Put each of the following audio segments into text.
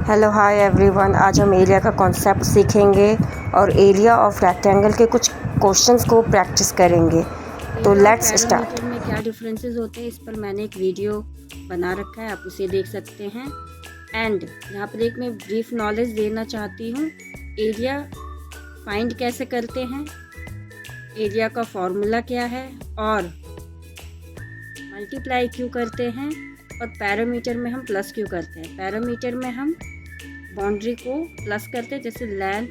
Hello hi everyone. आज हम area का कॉन्सेप्ट सीखेंगे और एरिया ऑफ रेक्टेंगल के कुछ क्वेश्चंस को प्रैक्टिस करेंगे। तो लेट्स स्टार्ट। में क्या डिफरेंसेस होते हैं, इस पर मैंने एक वीडियो बना रखा है, आप उसे देख सकते हैं। एंड यहाँ पर एक मैं ब्रीफ नॉलेज देना चाहती हूँ। एरिया फाइंड कैसे करते हैं, एरिया का फॉर्मूला क्या है, और मल्टीप्लाई क्यों करते हैं, और पैरामीटर में हम प्लस क्यों करते हैं। पैरामीटर में हम बाउंड्री को प्लस करते हैं, जैसे लेंथ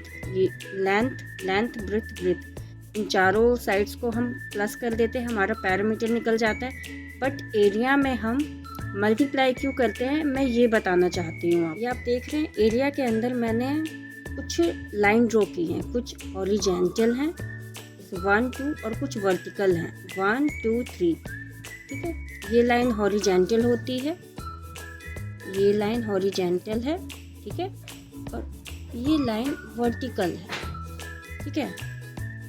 ब्रेथ इन चारों साइड्स को हम प्लस कर देते हैं, हमारा पैरामीटर निकल जाता है। बट एरिया में हम मल्टीप्लाई क्यों करते हैं, मैं ये बताना चाहती हूँ। ये आप देख रहे हैं, एरिया के अंदर मैंने कुछ लाइन ड्रॉ की हैं, कुछ हॉरिजॉन्टल हैं 1 2 और कुछ वर्टिकल हैं 1 2 3। ठीक है, ये लाइन हॉरिजॉन्टल होती है, ये लाइन हॉरिजॉन्टल है, ठीक है, और ये लाइन वर्टिकल है। ठीक है,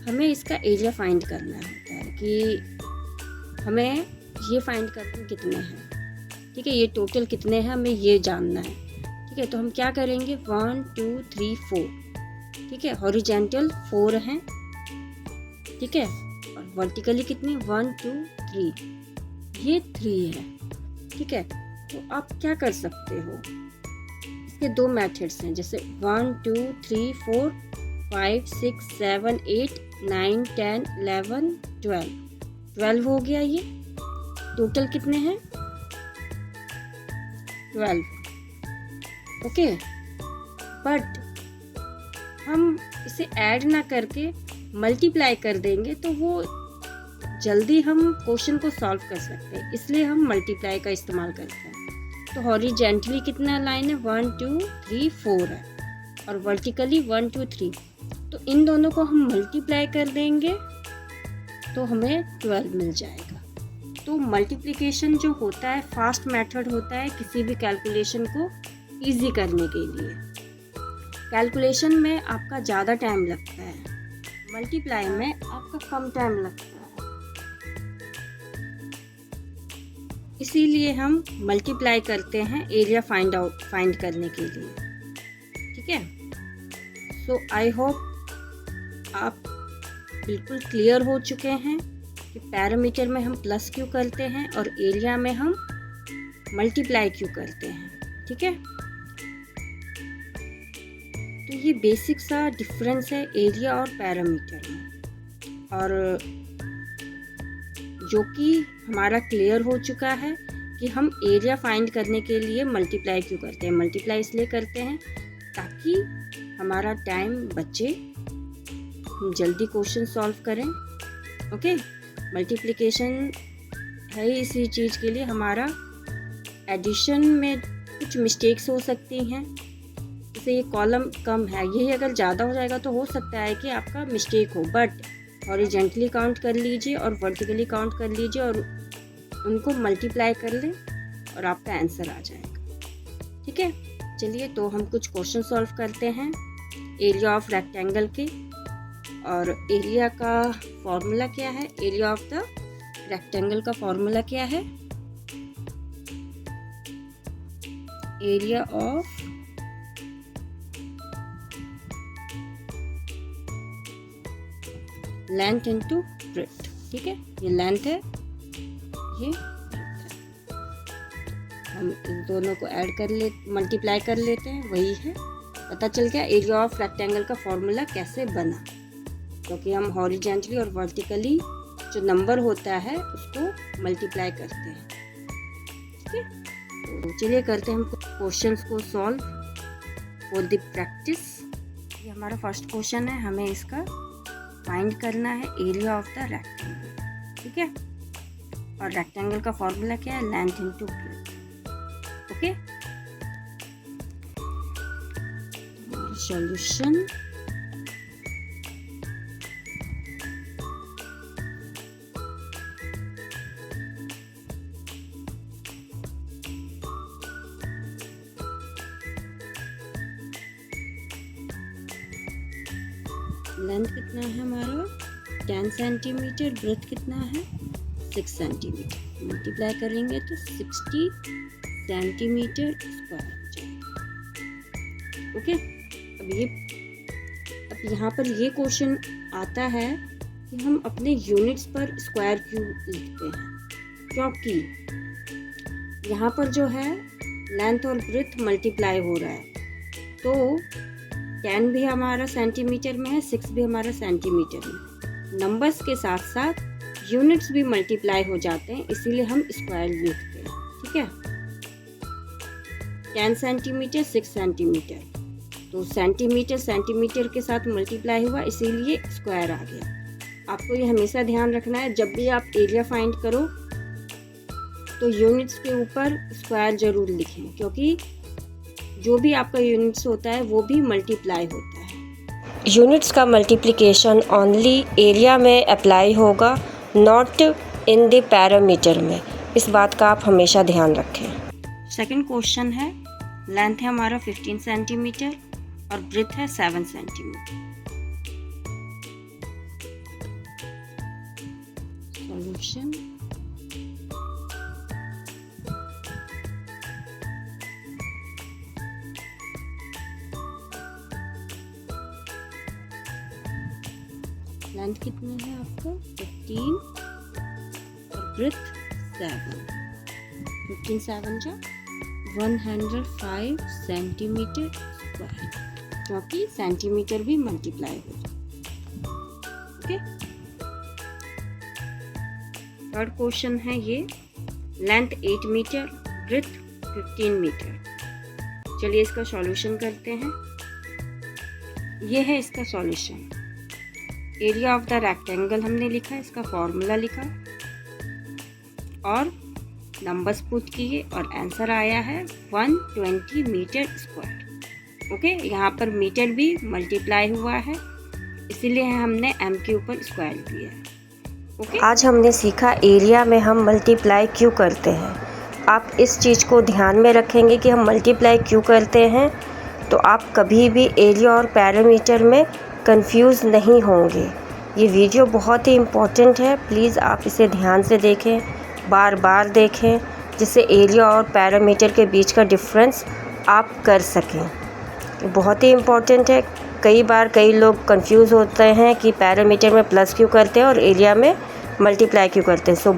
हमें इसका एरिया फाइंड करना होता है कि हमें ये फाइंड करना कितने हैं। ठीक है, ये टोटल कितने हैं हमें ये जानना है। ठीक है, तो हम क्या करेंगे 1 2 3 4। ठीक है, हॉरिजॉन्टल 4 हैं, ठीक है, और वर्टिकली कितने 1 2 3, ये 3 है। ठीक है, तो आप क्या कर सकते हो, इसके दो मेथड्स हैं, जैसे 1 2 3 4 5 6 7 8 9 10 11 12 हो गया। ये टोटल कितने हैं 12। ओके, बट हम इसे ऐड ना करके मल्टीप्लाई कर देंगे तो वो जल्दी हम क्वेश्चन को सॉल्व कर सकते हैं, इसलिए हम मल्टीप्लाई का इस्तेमाल करते हैं। तो हॉरिजॉन्टली कितना लाइन है 1 2 3 4 है, और वर्टिकली 1 2 3। तो इन दोनों को हम मल्टीप्लाई कर देंगे तो हमें 12 मिल जाएगा। तो मल्टीप्लिकेशन जो होता है फास्ट मेथड होता है किसी भी कैलकुलेशन को इजी करने के लिए। कैलकुलेशन में आपका ज़्यादा टाइम लगता है, मल्टीप्लाई में आपका कम टाइम लगता है, इसीलिए हम मल्टीप्लाई करते हैं एरिया फाइंड करने के लिए। ठीक है, सो आई होप आप बिल्कुल क्लियर हो चुके हैं कि पैरामीटर में हम प्लस क्यों करते हैं और एरिया में हम मल्टीप्लाई क्यों करते हैं। ठीक है, तो ये बेसिक सा डिफरेंस है एरिया और पैरामीटर में, और जो कि हमारा क्लियर हो चुका है कि हम एरिया फाइंड करने के लिए मल्टीप्लाई क्यों करते हैं। मल्टीप्लाई इसलिए करते हैं ताकि हमारा टाइम बचे, हम जल्दी क्वेश्चन सॉल्व करें। ओके, मल्टीप्लिकेशन है इसी चीज़ के लिए। हमारा एडिशन में कुछ मिस्टेक्स हो सकती हैं, जैसे ये कॉलम कम है, यही अगर ज़्यादा हो जाएगा तो हो सकता है कि आपका मिस्टेक हो, बट हॉरिजॉन्टली काउंट कर लीजिए और वर्टिकली काउंट कर लीजिए और उनको मल्टीप्लाई कर लें और आपका आंसर आ जाएगा। ठीक है, चलिए तो हम कुछ क्वेश्चन सॉल्व करते हैं एरिया ऑफ रेक्टेंगल के। और एरिया का फॉर्मूला क्या है, एरिया ऑफ द रेक्टेंगल का फॉर्मूला क्या है, area of length into breadth. ठीक है, ये लेंथ है, ये ब्रेथ है। हम इन दोनों को ऐड कर ले मल्टीप्लाई कर लेते हैं, वही है। पता चल गया एरिया ऑफ रेक्टेंगल का फॉर्मूला कैसे बना, क्योंकि हम हॉरिजॉन्टली और वर्टिकली जो नंबर होता है उसको मल्टीप्लाई करते हैं। ठीक है, तो चलिए करते हैं हम क्वेश्चंस को सॉल्व फॉर द प्रैक्टिस। ये हमारा फर्स्ट क्वेश्चन है, हमें इसका फाइंड करना है एरिया ऑफ द रेक्टेंगल। ठीक है, और रेक्टेंगल का फॉर्मूला क्या है, length into breadth. Okay, solution length कितना है हमारा 10 सेंटीमीटर, ब्रेथ कितना है 6 सेंटीमीटर। मल्टीप्लाई करेंगे तो 60 सेंटीमीटर स्क्वायर हो जाएगा। ओके। अब यहाँ पर ये क्वेश्चन आता है कि हम अपने यूनिट्स पर स्क्वायर क्यों लिखते हैं, क्योंकि यहाँ पर जो है लेंथ और ब्रेथ मल्टीप्लाई हो रहा है, तो 10 भी हमारा सेंटीमीटर में है, 6 भी हमारा सेंटीमीटर में। नंबर्स के साथ साथ यूनिट्स भी मल्टीप्लाई हो जाते हैं, इसीलिए हम स्क्वायर लिखते हैं। ठीक है, 10 सेंटीमीटर 6 सेंटीमीटर, तो सेंटीमीटर के साथ मल्टीप्लाई हुआ, इसीलिए स्क्वायर आ गया। आपको ये हमेशा ध्यान रखना है, जब भी आप एरिया फाइंड करो तो यूनिट्स के ऊपर स्क्वायर जरूर लिखें, क्योंकि जो भी आपका यूनिट्स होता है वो भी मल्टीप्लाई होता है। यूनिट्स का मल्टीप्लिकेशन ओनली एरिया में अप्लाई होगा, नॉट इन द पैरामीटर में। इस बात का आप हमेशा ध्यान रखें। सेकंड क्वेश्चन है, लेंथ है हमारा 15 सेंटीमीटर और ब्रेथ है 7 सेंटीमीटर। सॉल्यूशन, लेंथ कितना है आपका 15 और ब्रेथ 7, 15 7 जा 105 सेंटीमीटर स्क्वायर, क्योंकि सेंटीमीटर भी मल्टीप्लाई हो जाए। ओके। थर्ड क्वेश्चन है ये, लेंथ 8 मीटर ब्रेथ 15 मीटर। चलिए इसका सॉल्यूशन करते हैं। ये है इसका solution. Area of the rectangle हमने लिखा, इसका फॉर्मूला लिखा और नंबर्स पुट किए और आंसर आया है 120 मीटर स्क्वायर। ओके, यहाँ पर मीटर भी मल्टीप्लाई हुआ है, इसीलिए हमने m के ऊपर स्क्वायर किया है। ओके, आज हमने सीखा एरिया में हम मल्टीप्लाई क्यों करते हैं। आप इस चीज़ को ध्यान में रखेंगे कि हम मल्टीप्लाई क्यों करते हैं, तो आप कभी भी एरिया और पैरामीटर में कंफ्यूज नहीं होंगे। ये वीडियो बहुत ही इम्पोर्टेंट है, प्लीज़ आप इसे ध्यान से देखें, बार बार देखें, जिससे एरिया और पैरामीटर के बीच का डिफरेंस आप कर सकें। बहुत ही इम्पोर्टेंट है। कई बार कई लोग कंफ्यूज होते हैं कि पैरामीटर में प्लस क्यों करते हैं और एरिया में मल्टीप्लाई क्यों करते हैं। सो